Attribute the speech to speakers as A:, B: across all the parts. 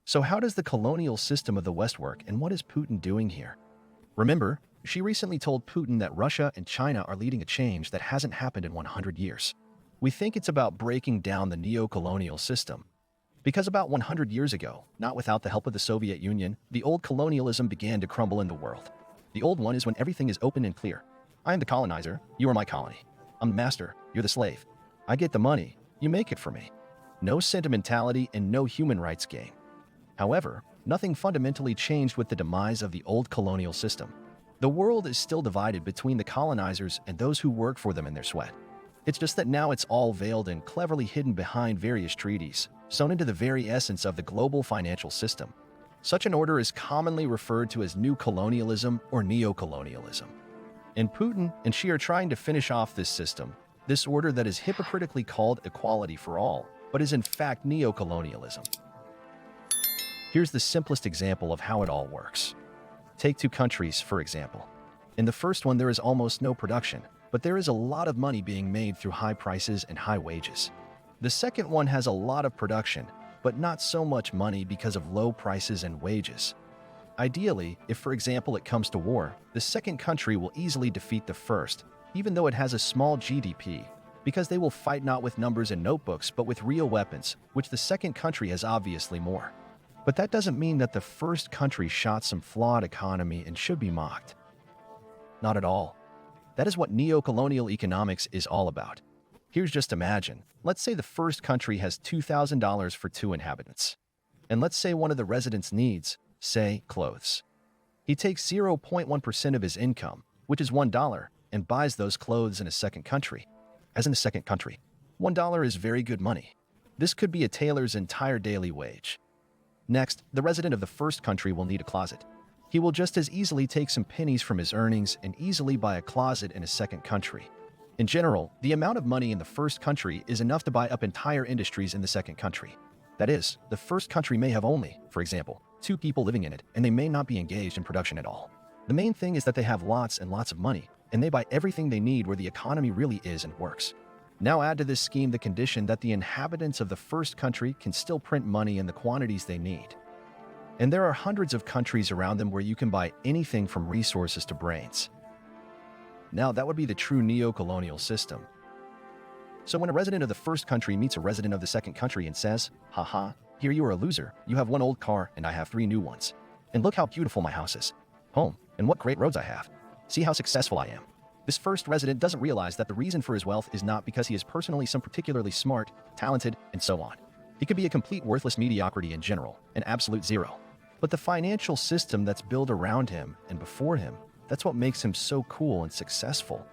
A: So how does the colonial system of the West work, and what is Putin doing here? Remember, she recently told Putin that Russia and China are leading a change that hasn't happened in 100 years. We think it's about breaking down the neocolonial system. Because about 100 years ago, not without the help of the Soviet Union, the old colonialism began to crumble in the world. The old one is when everything is open and clear. I am the colonizer, you are my colony. I'm the master, you're the slave. I get the money, you make it for me. No sentimentality and no human rights game. However, nothing fundamentally changed with the demise of the old colonial system. The world is still divided between the colonizers and those who work for them in their sweat. It's just that now it's all veiled and cleverly hidden behind various treaties, sewn into the very essence of the global financial system. Such an order is commonly referred to as new colonialism or neocolonialism. And Putin and Xi are trying to finish off this system, this order that is hypocritically called equality for all, but is in fact neocolonialism. Here's the simplest example of how it all works. Take two countries, for example. In the first one, there is almost no production, but there is a lot of money being made through high prices and high wages. The second one has a lot of production, but not so much money because of low prices and wages. Ideally, if for example it comes to war, the second country will easily defeat the first, even though it has a small GDP, because they will fight not with numbers and notebooks but with real weapons, which the second country has obviously more. But that doesn't mean that the first country shot some flawed economy and should be mocked. Not at all. That is what neocolonial economics is all about. Here's just imagine, let's say the first country has $2,000 for 2 inhabitants. And let's say one of the residents needs, say, clothes. He takes 0.1% of his income, which is $1, and buys those clothes in a second country. As in a second country, $1 is very good money. This could be a tailor's entire daily wage. Next, the resident of the first country will need a closet. He will just as easily take some pennies from his earnings and easily buy a closet in a second country. In general, the amount of money in the first country is enough to buy up entire industries in the second country. That is, the first country may have only, for example, 2 people living in it, and they may not be engaged in production at all. The main thing is that they have lots and lots of money, and they buy everything they need where the economy really is and works. Now add to this scheme the condition that the inhabitants of the first country can still print money in the quantities they need. And there are hundreds of countries around them where you can buy anything from resources to brains. Now that would be the true neocolonial system. So when a resident of the first country meets a resident of the second country and says, "Haha, here you are a loser, you have 1 old car and I have 3 new ones. And look how beautiful my house is. Home, and what great roads I have. See how successful I am." This first resident doesn't realize that the reason for his wealth is not because he is personally some particularly smart, talented, and so on. He could be a complete worthless mediocrity in general, an absolute zero. But the financial system that's built around him and before him, that's what makes him so cool and successful.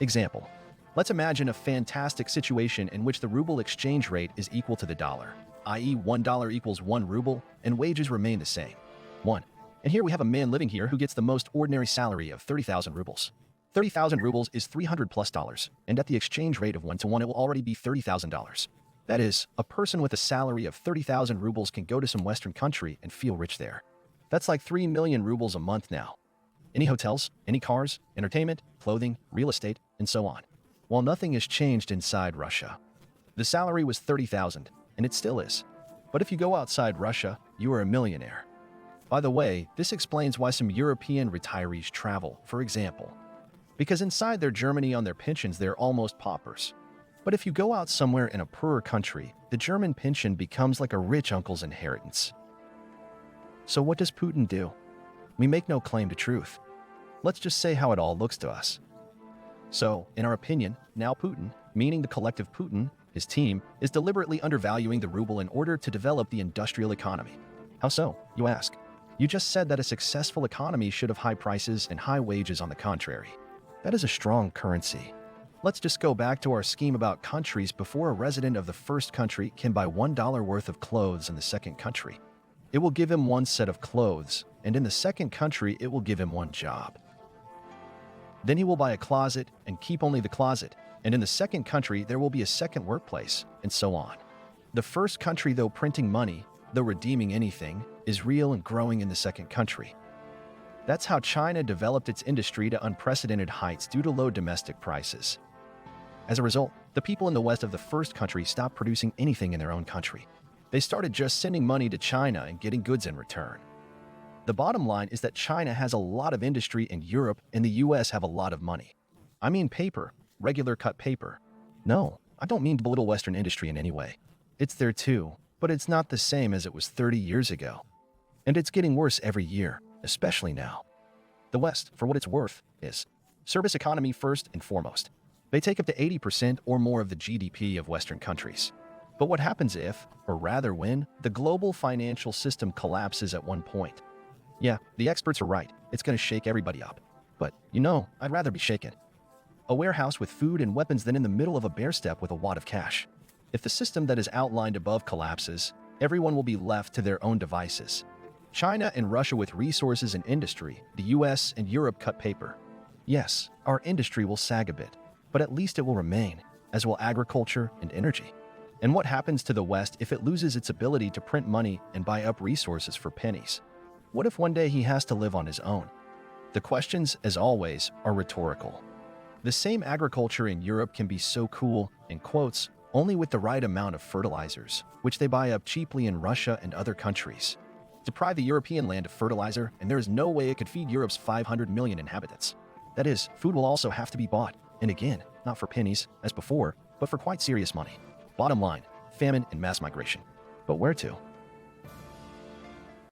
A: Example. Let's imagine a fantastic situation in which the ruble exchange rate is equal to the dollar, i.e. $1 equals 1 ruble, and wages remain the same. 1. And here we have a man living here who gets the most ordinary salary of 30,000 rubles. 30,000 rubles is $300+, and at the exchange rate of 1 to 1 it will already be $30,000. That is, a person with a salary of 30,000 rubles can go to some Western country and feel rich there. That's like 3 million rubles a month now. Any hotels, any cars, entertainment, clothing, real estate, and so on. While nothing has changed inside Russia. The salary was 30,000, and it still is. But if you go outside Russia, you are a millionaire. By the way, this explains why some European retirees travel, for example. Because inside their Germany on their pensions, they're almost paupers. But if you go out somewhere in a poorer country, the German pension becomes like a rich uncle's inheritance. So what does Putin do? We make no claim to truth. Let's just say how it all looks to us. So, in our opinion, now Putin, meaning the collective Putin, his team, is deliberately undervaluing the ruble in order to develop the industrial economy. How so, you ask? You just said that a successful economy should have high prices and high wages on the contrary. That is a strong currency. Let's just go back to our scheme about countries before a resident of the first country can buy $1 worth of clothes in the second country. It will give him 1 set of clothes, and in the second country it will give him 1 job. Then he will buy a closet and keep only the closet, and in the second country there will be a second workplace, and so on. The first country, though printing money, though redeeming anything, is real and growing in the second country. That's how China developed its industry to unprecedented heights due to low domestic prices. As a result, the people in the west of the first country stopped producing anything in their own country. They started just sending money to China and getting goods in return. The bottom line is that China has a lot of industry and Europe and the US have a lot of money. I mean paper, regular cut paper. No, I don't mean to belittle Western industry in any way. It's there too, but it's not the same as it was 30 years ago. And it's getting worse every year, especially now. The West, for what it's worth, is service economy first and foremost. They take up to 80% or more of the GDP of Western countries. But what happens if, or rather when, the global financial system collapses at one point? Yeah, the experts are right. It's going to shake everybody up. But, I'd rather be shaken. A warehouse with food and weapons than in the middle of a bear step with a wad of cash. If the system that is outlined above collapses, everyone will be left to their own devices. China and Russia with resources and industry, the US and Europe cut paper. Yes, our industry will sag a bit, but at least it will remain, as will agriculture and energy. And what happens to the West if it loses its ability to print money and buy up resources for pennies? What if one day he has to live on his own? The questions, as always, are rhetorical. The same agriculture in Europe can be so cool, in quotes, only with the right amount of fertilizers, which they buy up cheaply in Russia and other countries. Deprive the European land of fertilizer, and there is no way it could feed Europe's 500 million inhabitants. That is, food will also have to be bought, and again, not for pennies, as before, but for quite serious money. Bottom line, famine and mass migration. But where to?